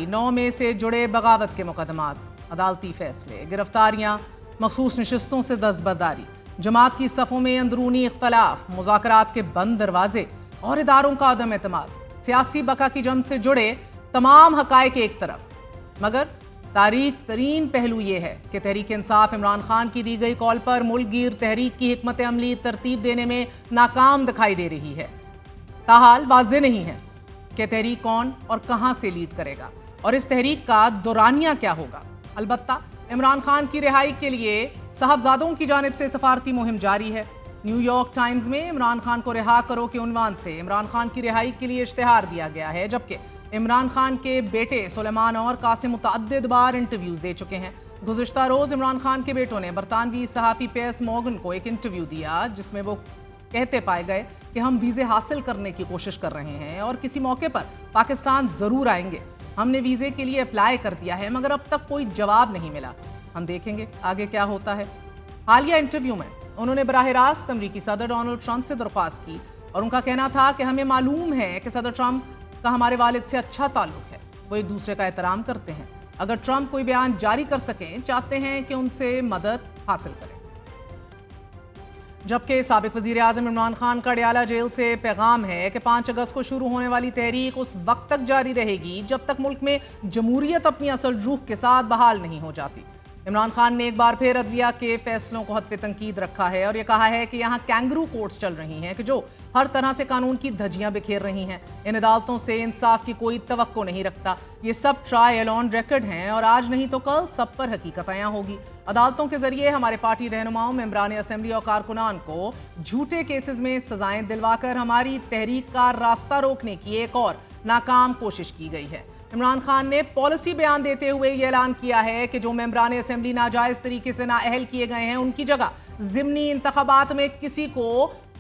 जारी, 9 मई से जुड़े बगावत के मुकदमात, अदालती फैसले, गिरफ्तारियां मखसूस नशिस्तों से दस्तबरदारी, जमात की सफ़ों में अंदरूनी इख्तलाफ, मुज़ाकरात के बंद दरवाजे और इदारों का अदम एतमाद, सियासी बका की जंग से जुड़े तमाम हकायक एक तरफ। मगर तारीख तरीन पहलू यह है कि तहरीक इंसाफ इमरान खान की दी गई कॉल पर मुल्क गिर तहरीक की हिकमत अमली तरतीब देने में नाकाम दिखाई दे रही है। ताहाल वाज़ेह नहीं है कि तहरीक कौन और कहां से लीड करेगा और इस तहरीक का दौरानिया क्या होगा। अलबत्ता इमरान खान की रिहाई के लिए साहबजादों की जानिब से सफारती मुहिम जारी है। न्यूयॉर्क टाइम्स में इमरान खान को रिहा करो के उन्वान से इमरान खान की रिहाई के लिए इश्तिहार दिया गया है, जबकि इमरान खान के बेटे सुलेमान और कासिम मुतअद्दिद बार इंटरव्यूज दे चुके हैं। गुज़िश्ता रोज इमरान खान के बेटों ने बरतानवी सहाफ़ी पियर्स मॉर्गन को एक इंटरव्यू दिया, जिसमें वो कहते पाए गए कि हम वीज़े हासिल करने की कोशिश कर रहे हैं और किसी मौके पर पाकिस्तान ज़रूर आएंगे। हमने वीज़े के लिए अप्लाई कर दिया है मगर अब तक कोई जवाब नहीं मिला। हम देखेंगे आगे क्या होता है। हालिया इंटरव्यू में उन्होंने बराह रास्त अमरीकी सदर डोनाल्ड ट्रंप से दरख्वास्त की और उनका कहना था कि हमें मालूम है कि सदर ट्रंप का हमारे वालिद से अच्छा ताल्लुक है, वो एक दूसरे का एहतराम करते हैं। अगर ट्रंप कोई बयान जारी कर सकें, चाहते हैं कि उनसे मदद हासिल करें। जबकि साबिक वज़ीर आज़म इमरान खान का अडयाला जेल से पैगाम है कि 5 अगस्त को शुरू होने वाली तहरीक उस वक्त तक जारी रहेगी जब तक मुल्क में जमहूरियत अपनी असल रूह के साथ बहाल नहीं हो जाती। इमरान खान ने एक बार फिर अदलिया के फैसलों को हत्फ तंकीद रखा है और यह कहा है कि यहाँ कैंगरू कोर्ट्स चल रही हैं कि जो हर तरह से कानून की धज्जियां बिखेर रही हैं। इन अदालतों से इंसाफ की कोई तवक्को नहीं रखता। ये सब ट्रायल ऑन रिकॉर्ड हैं और आज नहीं तो कल सब पर हकीकत अयां होगी। अदालतों के जरिए हमारे पार्टी रहनुमाओं, मेंबरान असेंबली और कारकुनान को झूठे केसेस में सजाएं दिलवाकर हमारी तहरीक का रास्ता रोकने की एक और नाकाम कोशिश की गई है। इमरान खान ने पॉलिसी बयान देते हुए यह ऐलान किया है कि जो मेंबरान असेंबली नाजायज तरीके से नाअहल किए गए हैं उनकी जगह ज़िमनी इंतखाबात में किसी को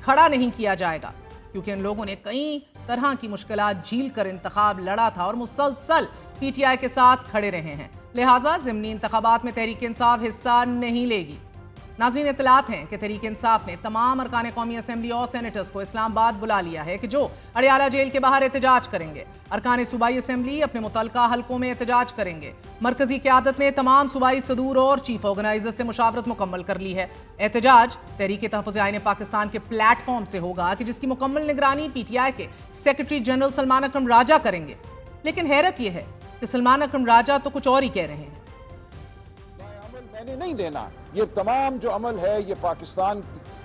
खड़ा नहीं किया जाएगा, क्योंकि इन लोगों ने कई तरह की मुश्किलात झील कर इंतखाब लड़ा था और मुसलसल पीटीआई के साथ खड़े रहे हैं। लिहाजा ज़िमनी इंतखाबात में तहरीक इंसाफ हिस्सा नहीं लेगी। नाज़रीन, इत्तलात हैं कि तहरीक इंसाफ ने तमाम अरकान कौमी असेंबली और सेनेटर्स को इस्लामाबाद बुला लिया है कि जो अडयाला जेल के बाहर एहतजाज करेंगे। अरकान सूबाई असेंबली अपने मुतल्लिका हलकों में एहतजाज करेंगे। मरकजी क़यादत ने तमाम सूबाई सदूर और चीफ ऑर्गेनाइजर से मुशावरत मुकम्मल कर ली है। एहतजाज तहरीक तहफ़्फ़ुज़ आईन पाकिस्तान के प्लेटफॉर्म से होगा कि जिसकी मुकम्मल निगरानी पीटीआई के सेक्रेटरी जनरल सलमान अकरम राजा करेंगे। लेकिन हैरत यह है कि सलमान अकरम राजा तो कुछ और ही कह रहे हैं। मैंने नहीं देना, ये तमाम जो अमल है ये पाकिस्तान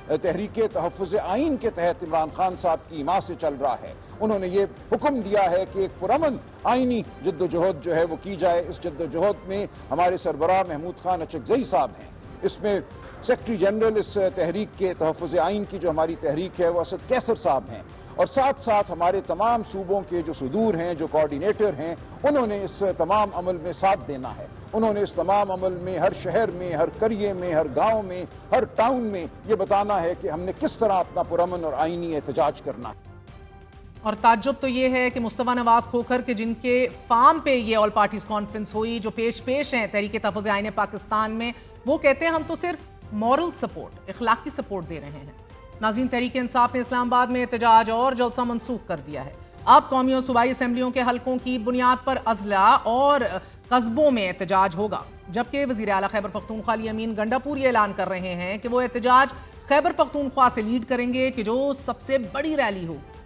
तहरीक तहफ़्फ़ुज़ आइन के तहत इमरान खान साहब की हिमायत से चल रहा है। उन्होंने ये हुक्म दिया है कि एक पुरअमन आइनी जद्दोजहद जो है वो की जाए। इस जद्दोजहद में हमारे सरबराह महमूद खान अचकज़ई साहब हैं, इसमें सेक्रेटरी जनरल इस तहरीक के तहफ़्फ़ुज़ आइन की जो हमारी तहरीक है वो असद कैसर साहब हैं, और साथ साथ हमारे तमाम सूबों के जो सदूर हैं, जो कोऑर्डिनेटर हैं, उन्होंने इस तमाम अमल में साथ देना है। उन्होंने इस तमाम अमल में हर शहर में, हर करिए में, हर गांव में, हर टाउन में ये बताना है कि हमने किस तरह अपना पुरअमन और आईनी एहतजाज करना है। और ताज्जुब तो ये है कि मुस्तफा नवाज खोखर के जिनके फार्म पे ये ऑल पार्टीज कॉन्फ्रेंस हुई, जो पेश हैं तहरीक तहफ़्फ़ुज़ आइन पाकिस्तान में, वो कहते हैं हम तो सिर्फ मॉरल सपोर्ट, इखलाकी सपोर्ट दे रहे हैं। नाज़रीन, तहरीक इंसाफ ने इस्लामाबाद में एहतजाज और जलसा मनसूख कर दिया है। अब कौमी और सूबाई असेंबलियों के हलकों की बुनियाद पर अजला और कस्बों में एहतजाज होगा, जबकि वज़ीर आला खैबर पख्तूनख्वा अली अमीन गंडापुर ये ऐलान कर रहे हैं कि वो एहतजाज खैबर पख्तूनख्वा से लीड करेंगे कि जो सबसे बड़ी रैली होगी।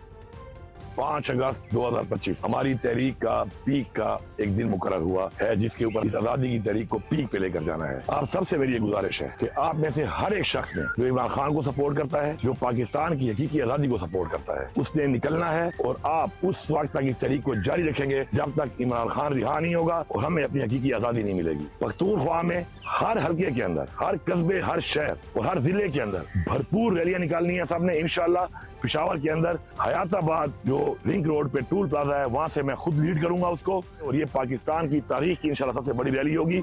5 अगस्त 2025 हमारी तहरीक का पीक का एक दिन मुकर्रर हुआ है, जिसके ऊपर इस आजादी की तहरीक को पीक पे लेकर जाना है। आप सबसे मेरी ये गुजारिश है कि आप में से हर एक शख्स ने जो इमरान खान को सपोर्ट करता है, जो पाकिस्तान की हकीकी आजादी को सपोर्ट करता है, उसने निकलना है और आप उस वक्त तक इस तहरीक को जारी रखेंगे जब तक इमरान खान रिहा नहीं होगा और हमें अपनी हकीकी आजादी नहीं मिलेगी। पख्तूनख्वा में हर हल्के के अंदर, हर कस्बे, हर शहर और हर जिले के अंदर भरपूर रैलियां निकालनी है सबने इंशाअल्लाह। पिशावर के अंदर हयाताबाद जो रिंग रोड पे टूल प्लाजा है, वहां से मैं खुद लीड करूंगा उसको, और ये पाकिस्तान की तारीख की इंशाल्लाह सबसे बड़ी रैली होगी।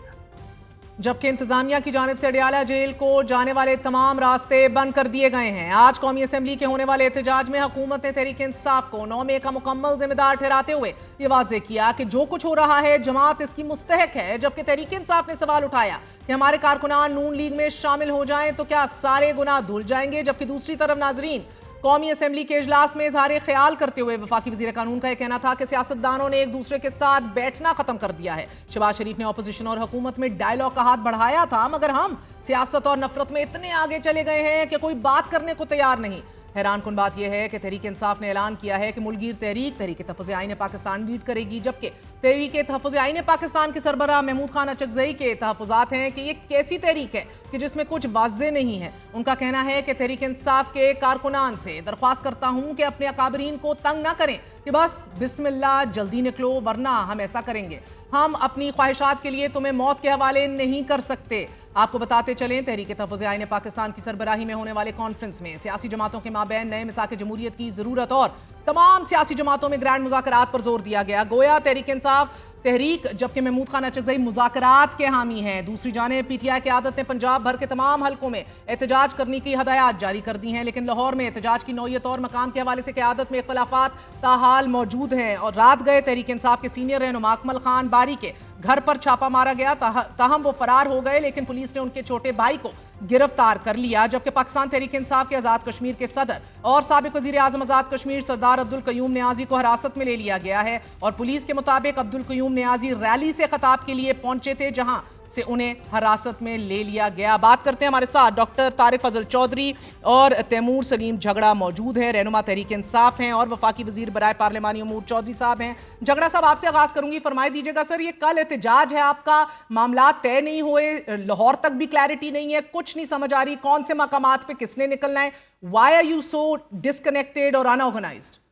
जबकि इंतजामिया की जानिब से अडयाला जेल को जाने वाले तमाम रास्ते बंद कर दिए गए हैं। आज कौमी असेंबली के होने वाले एहतजाज में हुकूमत ने तहरीक इंसाफ को 9 मई का मुकम्मल जिम्मेदार ठहराते हुए ये वाज़ेह किया कि जो कुछ हो रहा है जमात इसकी मुस्तहक है। जबकि तहरीक इंसाफ ने सवाल उठाया कि हमारे कारकुनान नून लीग में शामिल हो जाएं तो क्या सारे गुनाह धुल जाएंगे। जबकि दूसरी तरफ नाजरीन, कौमी असम्बली के इजलास में इजहार ख्याल करते हुए वफाकी वजीर कानून का यह कहना था कि सियासतदानों ने एक दूसरे के साथ बैठना खत्म कर दिया है। शहबाज शरीफ ने अपोजिशन और हुकूमत में डायलॉग का हाथ बढ़ाया था, मगर हम सियासत और नफरत में इतने आगे चले गए हैं कि कोई बात करने को तैयार नहीं। हैरान कुन बात यह है कि तहरीक इंसाफ ने ऐलान किया है कि मुल्कगीर तहरीक तहफ़्फ़ुज़ आईन पाकिस्तान लीड करेगी, जबकि तहरीक तहफ़्फ़ुज़ आईन पाकिस्तान के सरबराह महमूद खान अचकज़ई के तहफ़्फ़ुज़ात हैं कि ये कैसी तहरीक है कि जिसमें कुछ वाज़ेह नहीं है। उनका कहना है कि तहरीक इंसाफ के कारकुनान से दरख्वास्त करता हूँ कि अपने अकाबरीन को तंग ना करें कि बस बिस्मिल्लाह जल्दी निकलो वरना हम ऐसा करेंगे। हम अपनी ख्वाहिशात के लिए तुम्हें मौत के हवाले नहीं कर सकते। आपको बताते चलें, तहरीक तहफ़्फ़ुज़ आईन पाकिस्तान की सरबराही में होने वाले कॉन्फ्रेंस में सियासी जमातों के माबैन नए मिसाक जमहूरियत की जरूरत और तमाम सियासी जमातों में ग्रैंड मुज़ाकरात पर जोर दिया गया। गोया तहरीक इंसाफ तहरीक जबकि महमूद खान अचकज़ई मुज़ाकरात के हामी हैं। दूसरी जानिब पीटीआई क़यादत ने पंजाब भर के तमाम हलकों में एहतजाज करने की हदायत जारी कर दी हैं, लेकिन लाहौर में एहतजाज की नौयत और मकाम के हवाले से क़यादत में इख्तलाफात ताहाल मौजूद हैं। और रात गए तहरीक इंसाफ के सीनियर रहनुमा अकमल खान बारी के घर पर छापा मारा गया, ताहम वो फरार हो गए, लेकिन पुलिस ने उनके छोटे भाई को गिरफ्तार कर लिया। जबकि पाकिस्तान तहरीक इंसाफ के आज़ाद कश्मीर के सदर और साबिक वज़ीर आज़म आज़ाद कश्मीर सरदार अब्दुल क़य्यूम नियाज़ी को हिरासत में ले लिया गया है। और पुलिस के मुताबिक अब्दुल क़य्यूम नियाज़ी रैली से खिताब के लिए पहुंचे थे, जहां से उन्हें हिरासत में ले लिया गया। बात करते हैं, हमारे साथ डॉक्टर तारिक फजल चौधरी और तैमूर सलीम झगड़ा मौजूद है, रहनुमा तहरीक इंसाफ हैं, और वफाकी वजीर बराए पार्लिमानी उमूर चौधरी साहब हैं। झगड़ा साहब, आपसे आगाज करूंगी, फरमाई दीजिएगा सर, ये कल एहतजाज है आपका, मामला तय नहीं हुए, लाहौर तक भी क्लैरिटी नहीं है, कुछ नहीं समझ आ रही कौन से मकामात पे किसने निकलना है, why are you so disconnected और अनऑर्गेनाइज्ड?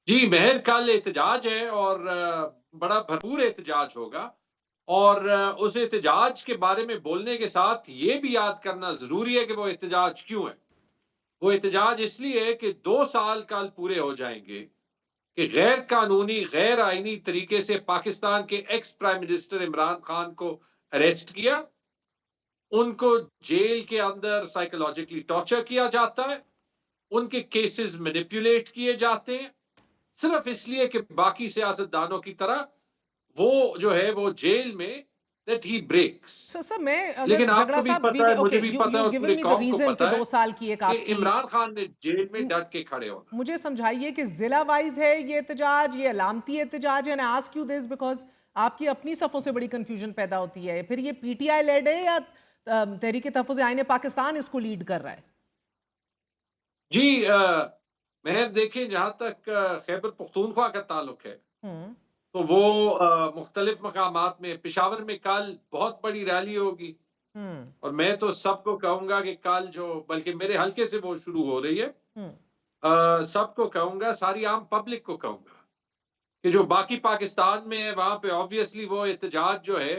जी महर, कल एहतजाज है और बड़ा भरपूर एहतजाज होगा। और उस एहतजाज के बारे में बोलने के साथ ये भी याद करना जरूरी है कि वो एहतजाज क्यों है। वो एहतजाज इसलिए है कि 2 साल कल पूरे हो जाएंगे कि गैर कानूनी गैर आईनी तरीके से पाकिस्तान के ex prime minister Imran Khan को अरेस्ट किया, उनको जेल के अंदर साइकोलॉजिकली टॉर्चर किया जाता है, उनके केसेस मैनिपुलेट किए जाते हैं, सिर्फ इसलिए कि बाकी सियासतदानों की तरह वो जो है वो जेल में that he breaks। सर मैं अगर लेकिन झगड़ा आपको भी साहब पता है, मुझे भी पता है और पूरे कौम को पता है 2 साल की एक कि आपकी, इमरान खान ने जेल में डट के खड़े होना। मुझे समझाइए कि जिला वाइज है ये एहतजाज, ये अलामती एहतजाज है? I ask you this because आपकी अपनी सफ़ों से बड़ी कंफ्यूजन पैदा होती है। फिर ये पीटीआई लेड है या तहरीक तहफ़्फ़ुज़ आईन पाकिस्तान इसको लीड कर रहा है? जी महर, देखें, जहां तक खैबर पख्तूनख्वा का ताल्लुक है हम्म। तो वो मुख्तलिफ मकामात में, पेशावर में कल बहुत बड़ी रैली होगी हम्म। और मैं तो सबको कहूंगा कि कल जो, बल्कि मेरे हल्के से वो शुरू हो रही है, सबको कहूंगा, सारी आम पब्लिक को कहूंगा कि जो बाकी पाकिस्तान में है वहां पे ऑब्वियसली वो एहतजाज जो है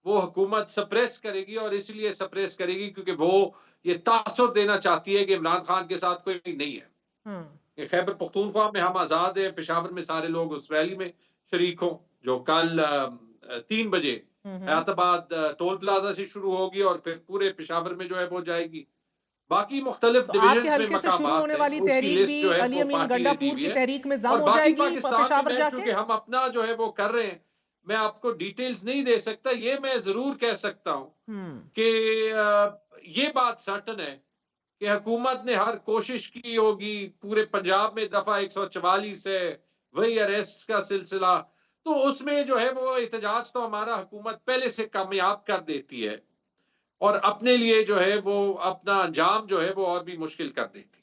वो हुकूमत सप्रेस करेगी, और इसलिए सप्रेस करेगी क्योंकि वो ये तासुर देना चाहती है कि इमरान खान के साथ कोई नहीं है। कि खैबर पख्तूनख्वा में हम आज़ाद हैं, पेशावर में सारे लोग उस रैली में शरीक हों जो कल 3 बजे हैदराबाद टोल प्लाजा से शुरू होगी और फिर पूरे पेशावर में जो है वो जाएगी। बाकी मुख्तलिफ तो आपके डिवीजन में हल्के से शुरू मकामात होने हैं, वाली उसकी तहरीक लिस्ट भी जो है अली वो अमीन पार्टी ने दी गंडापुर हुई की है। तहरीक में और जम हो बाकी जाएगी पाकिस्तान पेशावर में जाके? चूंकि हम अपना जो है वो कर रहे हैं, मैं आपको डिटेल्स नहीं दे सकता। ये मैं जरूर कह सकता हूँ कि ये बात सर्टन है कि हुकूमत ने हर कोशिश की होगी, पूरे पंजाब में दफा 144 है, वही अरेस्ट का सिलसिला, तो उसमें जो है वो एहतजाज तो हमारा हुकूमत पहले से कामयाब कर देती है और अपने लिए जो है वो अपना अंजाम जो है वो और भी मुश्किल कर देती है।